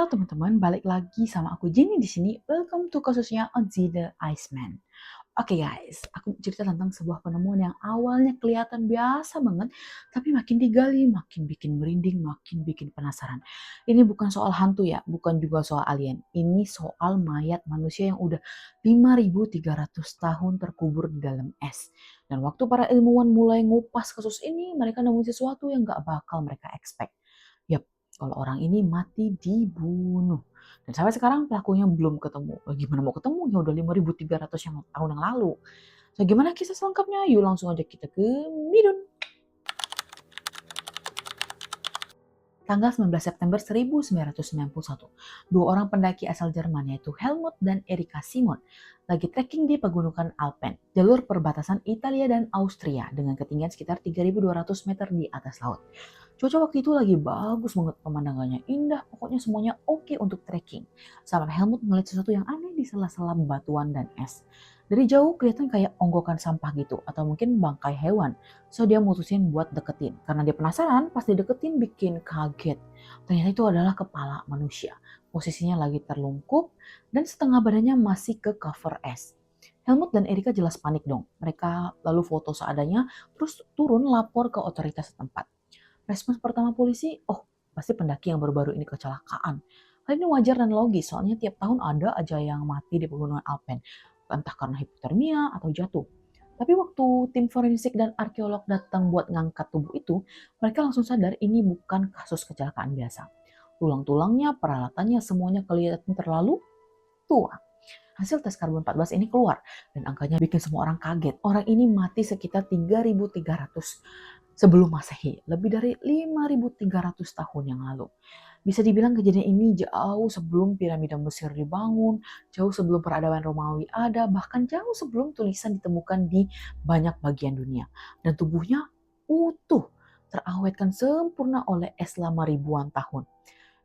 Halo teman-teman, balik lagi sama aku Jenny di sini. Welcome to kasusnya Ozzy the Iceman. Oke guys, aku cerita tentang sebuah penemuan yang awalnya kelihatan biasa banget, tapi makin digali, makin bikin merinding, makin bikin penasaran. Ini bukan soal hantu ya, bukan juga soal alien. Ini soal mayat manusia yang udah 5.300 tahun terkubur di dalam es. Dan waktu para ilmuwan mulai ngupas kasus ini, mereka nemuin sesuatu yang gak bakal mereka expect. Yap, kalau orang ini mati dibunuh. Dan sampai sekarang pelakunya belum ketemu. Gimana mau ketemu? Ya udah 5.300 tahun yang lalu. So, gimana kisah selengkapnya? Yuk langsung aja kita ke Midun. Tanggal 19 September 1991, dua orang pendaki asal Jerman yaitu Helmut dan Erika Simon lagi trekking di pegunungan Alpen, jalur perbatasan Italia dan Austria dengan ketinggian sekitar 3.200 meter di atas laut. Cuaca waktu itu lagi bagus banget, pemandangannya indah, pokoknya semuanya oke untuk trekking. Sampai Helmut ngeliat sesuatu yang aneh di sela-sela batuan dan es. Dari jauh kelihatan kayak onggokan sampah gitu, atau mungkin bangkai hewan. So dia mutusin buat deketin. Karena dia penasaran, pas dideketin bikin kaget. Ternyata itu adalah kepala manusia. Posisinya lagi terlungkup, dan setengah badannya masih ke cover es. Helmut dan Erika jelas panik dong. Mereka lalu foto seadanya, terus turun lapor ke otoritas setempat. Respons pertama polisi, oh pasti pendaki yang baru-baru ini kecelakaan. Hal ini wajar dan logis, soalnya tiap tahun ada aja yang mati di pegunungan Alpen, entah karena hipotermia atau jatuh. Tapi waktu tim forensik dan arkeolog datang buat ngangkat tubuh itu, mereka langsung sadar ini bukan kasus kecelakaan biasa. Tulang-tulangnya, peralatannya, semuanya kelihatan terlalu tua. Hasil tes karbon 14 ini keluar dan angkanya bikin semua orang kaget. Orang ini mati sekitar 3.300 sebelum Masehi, lebih dari 5.300 tahun yang lalu. Bisa dibilang kejadian ini jauh sebelum piramida Mesir dibangun, jauh sebelum peradaban Romawi ada, bahkan jauh sebelum tulisan ditemukan di banyak bagian dunia. Dan tubuhnya utuh, terawetkan sempurna oleh es selama ribuan tahun.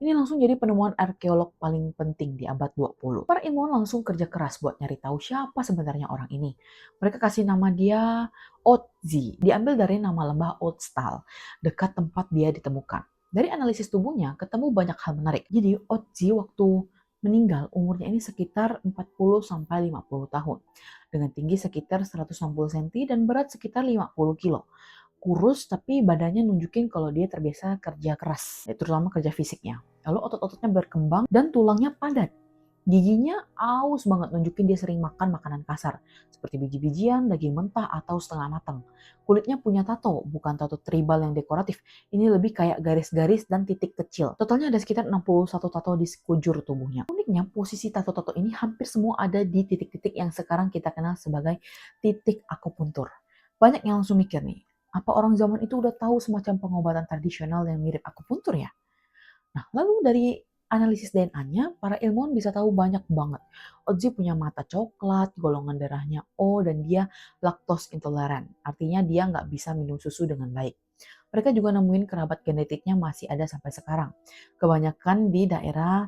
Ini langsung jadi penemuan arkeolog paling penting di abad 20. Para ilmuwan langsung kerja keras buat nyari tahu siapa sebenarnya orang ini. Mereka kasih nama dia Otzi, diambil dari nama lembah Otstal, dekat tempat dia ditemukan. Dari analisis tubuhnya, ketemu banyak hal menarik. Jadi Otzi waktu meninggal umurnya ini sekitar 40-50 tahun. Dengan tinggi sekitar 160 cm dan berat sekitar 50 kilo. Kurus tapi badannya nunjukin kalau dia terbiasa kerja keras, terutama kerja fisiknya. Lalu otot-ototnya berkembang dan tulangnya padat. Giginya aus banget, nunjukin dia sering makan makanan kasar, seperti biji-bijian, daging mentah, atau setengah matang. Kulitnya punya tato, bukan tato tribal yang dekoratif. Ini lebih kayak garis-garis dan titik kecil. Totalnya ada sekitar 61 tato di sekujur tubuhnya. Uniknya, posisi tato-tato ini hampir semua ada di titik-titik yang sekarang kita kenal sebagai titik akupuntur. Banyak yang langsung mikir nih, apa orang zaman itu udah tahu semacam pengobatan tradisional yang mirip akupuntur ya? Nah, lalu dari analisis DNA-nya, para ilmuwan bisa tahu banyak banget. Ozzy punya mata coklat, golongan darahnya O, dan dia lactose intoleran. Artinya dia nggak bisa minum susu dengan baik. Mereka juga nemuin kerabat genetiknya masih ada sampai sekarang. Kebanyakan di daerah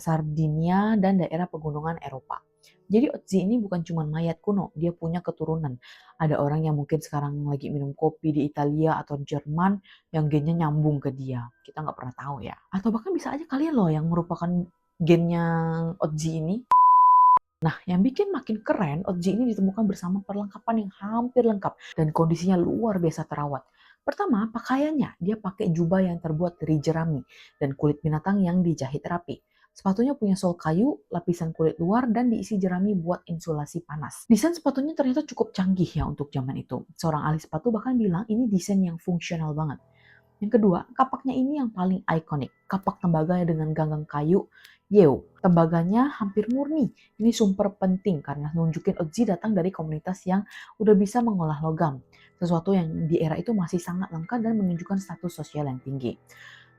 Sardinia dan daerah pegunungan Eropa. Jadi Ozzy ini bukan cuma mayat kuno, dia punya keturunan. Ada orang yang mungkin sekarang lagi minum kopi di Italia atau Jerman yang gennya nyambung ke dia. Kita nggak pernah tahu ya. Atau bahkan bisa aja kalian loh yang merupakan gennya Ozzy ini. Nah, yang bikin makin keren, Ozzy ini ditemukan bersama perlengkapan yang hampir lengkap dan kondisinya luar biasa terawat. Pertama, pakaiannya. Dia pakai jubah yang terbuat dari jerami dan kulit binatang yang dijahit rapi. Sepatunya punya sol kayu, lapisan kulit luar, dan diisi jerami buat insulasi panas. Desain sepatunya ternyata cukup canggih ya untuk zaman itu. Seorang ahli sepatu bahkan bilang ini desain yang fungsional banget. Yang kedua, kapaknya ini yang paling ikonik. Kapak tembaga dengan ganggang kayu, Yeo. Tembaganya hampir murni. Ini super penting karena nunjukin Ozzy datang dari komunitas yang udah bisa mengolah logam. Sesuatu yang di era itu masih sangat langka dan menunjukkan status sosial yang tinggi.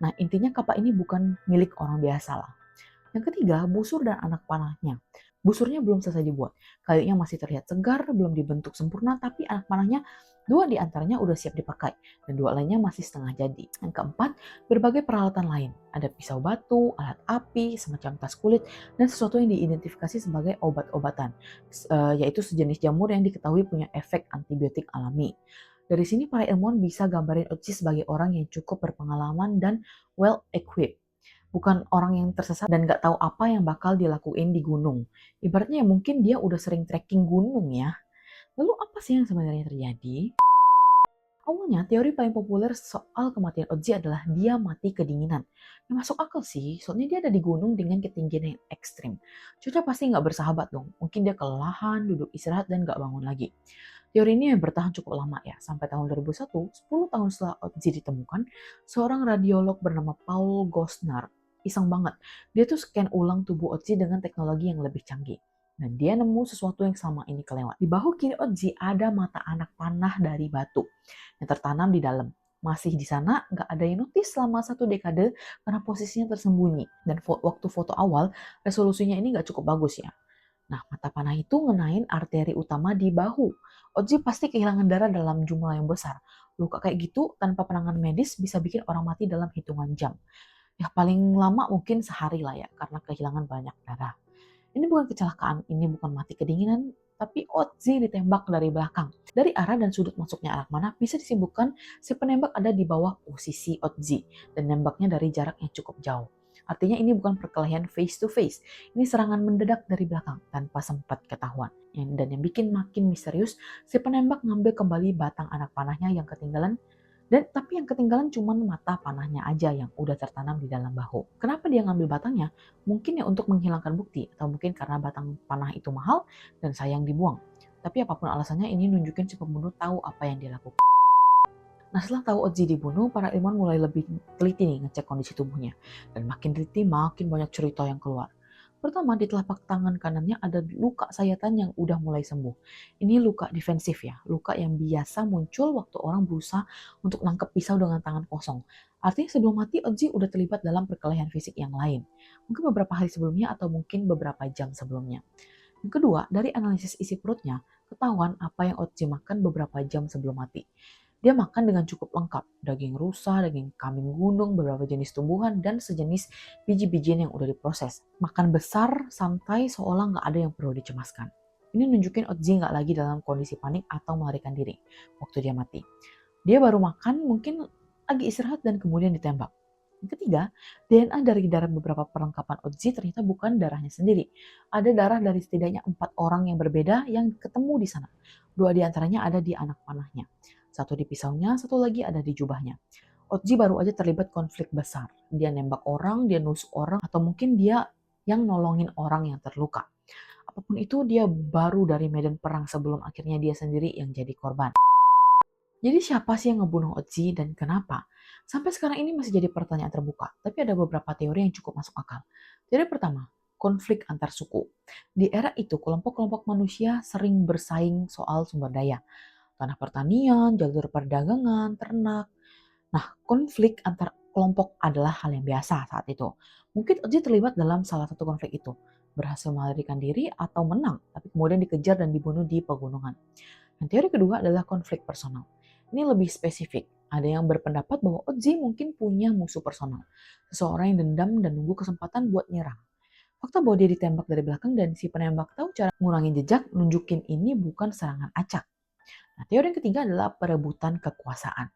Nah, intinya kapak ini bukan milik orang biasa lah. Yang ketiga, busur dan anak panahnya. Busurnya belum selesai dibuat. Kayunya masih terlihat segar, belum dibentuk sempurna, tapi anak panahnya 2 di antaranya udah siap dipakai, dan 2 lainnya masih setengah jadi. Yang keempat, berbagai peralatan lain. Ada pisau batu, alat api, semacam tas kulit, dan sesuatu yang diidentifikasi sebagai obat-obatan, yaitu sejenis jamur yang diketahui punya efek antibiotik alami. Dari sini para ilmuwan bisa gambarin Ozzy sebagai orang yang cukup berpengalaman dan well-equipped. bukan orang yang tersesat dan nggak tahu apa yang bakal dilakuin di gunung. Ibaratnya ya mungkin dia udah sering trekking gunung ya. Lalu apa sih yang sebenarnya terjadi? Awalnya, teori paling populer soal kematian Ozzy adalah dia mati kedinginan. Ya masuk akal sih, soalnya dia ada di gunung dengan ketinggian yang ekstrim. Cuaca pasti nggak bersahabat dong. Mungkin dia kelelahan, duduk istirahat, dan nggak bangun lagi. Teori ini bertahan cukup lama ya, sampai tahun 2001, 10 tahun setelah Ozzy ditemukan, seorang radiolog bernama Paul Gosnar, iseng banget, dia tuh scan ulang tubuh Ozzy dengan teknologi yang lebih canggih. Dan dia nemu sesuatu yang selama ini kelewat. Di bahu kiri Ozzy ada mata anak panah dari batu yang tertanam di dalam. Masih di sana, nggak ada yang notice selama 1 dekade karena posisinya tersembunyi. Dan waktu foto awal, resolusinya ini nggak cukup bagus ya. Nah, mata panah itu ngenain arteri utama di bahu. Ozzy pasti kehilangan darah dalam jumlah yang besar. Luka kayak gitu tanpa penanganan medis bisa bikin orang mati dalam hitungan jam. Ya paling lama mungkin sehari lah ya, karena kehilangan banyak darah. Ini bukan kecelakaan, ini bukan mati kedinginan, tapi Ozzy ditembak dari belakang. Dari arah dan sudut masuknya anak panah bisa disimpulkan si penembak ada di bawah posisi Ozzy dan nembaknya dari jarak yang cukup jauh. Artinya ini bukan perkelahian face to face, ini serangan mendadak dari belakang tanpa sempat ketahuan. Dan yang bikin makin misterius, si penembak ngambil kembali batang anak panahnya yang ketinggalan tapi yang ketinggalan cuma mata panahnya aja yang udah tertanam di dalam bahu. Kenapa dia ngambil batangnya? Mungkin ya untuk menghilangkan bukti, atau mungkin karena batang panah itu mahal dan sayang dibuang. Tapi apapun alasannya, ini nunjukin si pembunuh tahu apa yang dia lakukan. Nah, setelah tahu Ozzy dibunuh, para ilmuwan mulai lebih teliti nih ngecek kondisi tubuhnya. Dan makin teliti, makin banyak cerita yang keluar. Pertama, di telapak tangan kanannya ada luka sayatan yang udah mulai sembuh. Ini luka defensif ya, luka yang biasa muncul waktu orang berusaha untuk nangkep pisau dengan tangan kosong. Artinya sebelum mati, Ozzy udah terlibat dalam perkelahian fisik yang lain. Mungkin beberapa hari sebelumnya atau mungkin beberapa jam sebelumnya. Yang kedua, dari analisis isi perutnya, ketahuan apa yang Ozzy makan beberapa jam sebelum mati. Dia makan dengan cukup lengkap, daging rusa, daging kambing gunung, beberapa jenis tumbuhan, dan sejenis biji-bijian yang udah diproses. Makan besar, santai, seolah nggak ada yang perlu dicemaskan. Ini nunjukin Ozzy nggak lagi dalam kondisi panik atau melarikan diri waktu dia mati. Dia baru makan, mungkin lagi istirahat dan kemudian ditembak. Yang ketiga, DNA dari darah beberapa perlengkapan Ozzy ternyata bukan darahnya sendiri. Ada darah dari setidaknya 4 orang yang berbeda yang ketemu di sana. 2 di antaranya ada di anak panahnya. Satu di pisaunya, satu lagi ada di jubahnya. Ozzy baru aja terlibat konflik besar. Dia nembak orang, dia nusuk orang, atau mungkin dia yang nolongin orang yang terluka. Apapun itu, dia baru dari medan perang sebelum akhirnya dia sendiri yang jadi korban. Jadi siapa sih yang ngebunuh Ozzy dan kenapa? Sampai sekarang ini masih jadi pertanyaan terbuka, tapi ada beberapa teori yang cukup masuk akal. Teori pertama, konflik antar suku. Di era itu, kelompok-kelompok manusia sering bersaing soal sumber daya tanah pertanian, jalur perdagangan, ternak. Nah, konflik antar kelompok adalah hal yang biasa saat itu. Mungkin Ozzy terlibat dalam salah satu konflik itu, berhasil melarikan diri atau menang, tapi kemudian dikejar dan dibunuh di pegunungan. Dan teori kedua adalah konflik personal. Ini lebih spesifik. Ada yang berpendapat bahwa Ozzy mungkin punya musuh personal, seseorang yang dendam dan nunggu kesempatan buat nyerang. Fakta bahwa dia ditembak dari belakang dan si penembak tahu cara ngurangin jejak nunjukin ini bukan serangan acak. Nah, teori yang ketiga adalah perebutan kekuasaan.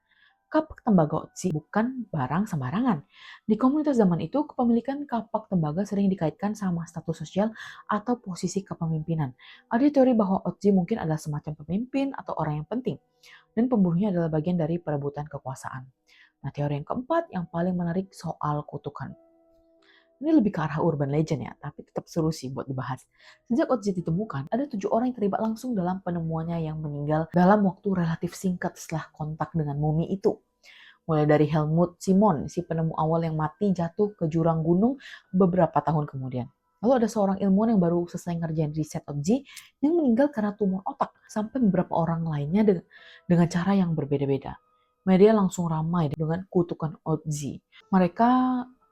Kapak tembaga Otzi bukan barang sembarangan. Di komunitas zaman itu, kepemilikan kapak tembaga sering dikaitkan sama status sosial atau posisi kepemimpinan. Ada teori bahwa Otzi mungkin adalah semacam pemimpin atau orang yang penting, dan pembunuhnya adalah bagian dari perebutan kekuasaan. Nah, teori yang keempat yang paling menarik soal kutukan. Ini lebih ke arah urban legend ya, tapi tetap seru sih buat dibahas. Sejak Ozzy ditemukan, ada 7 orang yang terlibat langsung dalam penemuannya yang meninggal dalam waktu relatif singkat setelah kontak dengan mumi itu. Mulai dari Helmut Simon, si penemu awal yang mati jatuh ke jurang gunung beberapa tahun kemudian. Lalu ada seorang ilmuwan yang baru selesai ngerjain riset Ozzy yang meninggal karena tumor otak, sampai beberapa orang lainnya dengan cara yang berbeda-beda. Media langsung ramai dengan kutukan Ozzy. Mereka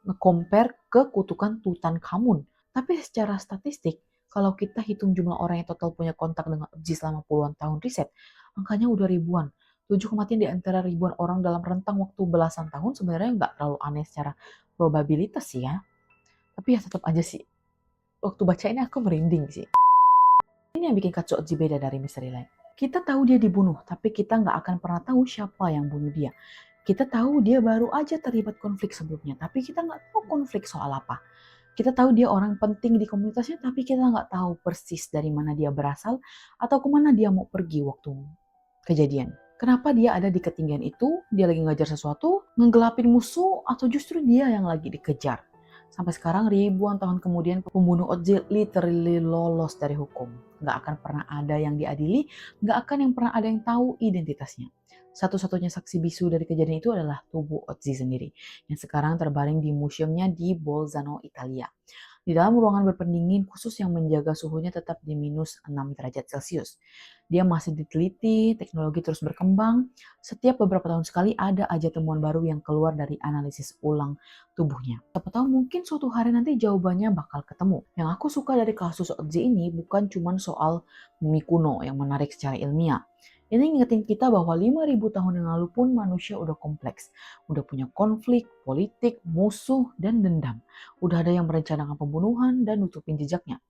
nge-compare ke kutukan Tutankhamun. Tapi secara statistik, kalau kita hitung jumlah orang yang total punya kontak dengan Ozzy selama puluhan tahun riset, angkanya udah ribuan. 7 kematian di antara ribuan orang dalam rentang waktu belasan tahun sebenarnya nggak terlalu aneh secara probabilitas sih ya. Tapi ya tetap aja sih, waktu baca ini aku merinding sih. Ini yang bikin kasus Ozzy beda dari misteri lain. Kita tahu dia dibunuh, tapi kita nggak akan pernah tahu siapa yang bunuh dia. Kita tahu dia baru aja terlibat konflik sebelumnya, tapi kita nggak tahu konflik soal apa. Kita tahu dia orang penting di komunitasnya, tapi kita nggak tahu persis dari mana dia berasal atau kemana dia mau pergi waktu kejadian. Kenapa dia ada di ketinggian itu, dia lagi ngajar sesuatu, ngegelapin musuh, atau justru dia yang lagi dikejar. Sampai sekarang ribuan tahun kemudian pembunuh Ozil literally lolos dari hukum. Nggak akan pernah ada yang diadili, nggak akan yang pernah ada yang tahu identitasnya. Satu-satunya saksi bisu dari kejadian itu adalah tubuh Ozzy sendiri, yang sekarang terbaring di museumnya di Bolzano, Italia. Di dalam ruangan berpendingin khusus yang menjaga suhunya tetap di minus 6 derajat Celcius. Dia masih diteliti, teknologi terus berkembang. Setiap beberapa tahun sekali ada aja temuan baru yang keluar dari analisis ulang tubuhnya. Siapa tahu mungkin suatu hari nanti jawabannya bakal ketemu. Yang aku suka dari kasus Ozzy ini bukan cuma soal mumi kuno yang menarik secara ilmiah. Ini ngingetin kita bahwa 5.000 tahun yang lalu pun manusia udah kompleks. Udah punya konflik, politik, musuh, dan dendam. Udah ada yang merencanakan pembunuhan dan nutupin jejaknya.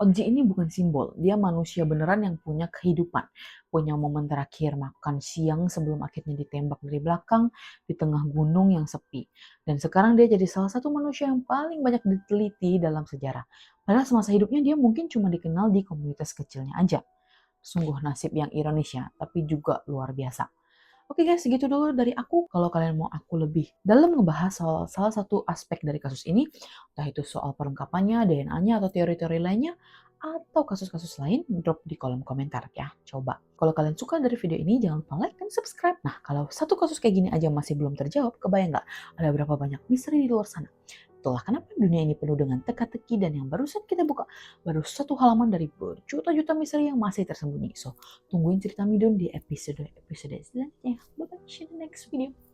Ozzy ini bukan simbol, dia manusia beneran yang punya kehidupan. Punya momen terakhir makan siang sebelum akhirnya ditembak dari belakang di tengah gunung yang sepi. Dan sekarang dia jadi salah satu manusia yang paling banyak diteliti dalam sejarah. Padahal semasa hidupnya dia mungkin cuma dikenal di komunitas kecilnya aja. Sungguh nasib yang ironis ya, tapi juga luar biasa. Oke guys, segitu dulu dari aku. Kalau kalian mau aku lebih dalam ngebahas soal salah satu aspek dari kasus ini, entah itu soal perlengkapannya, DNA-nya, atau teori-teori lainnya, atau kasus-kasus lain, drop di kolom komentar ya. Coba. Kalau kalian suka dari video ini, jangan lupa like dan subscribe. Nah, kalau satu kasus kayak gini aja masih belum terjawab, kebayang nggak ada berapa banyak misteri di luar sana? Itulah kenapa dunia ini penuh dengan teka-teki dan yang barusan kita buka baru satu halaman dari berjuta-juta misteri yang masih tersembunyi. So, tungguin cerita Midun di episode-episode selanjutnya. Bye-bye, see you in the next video.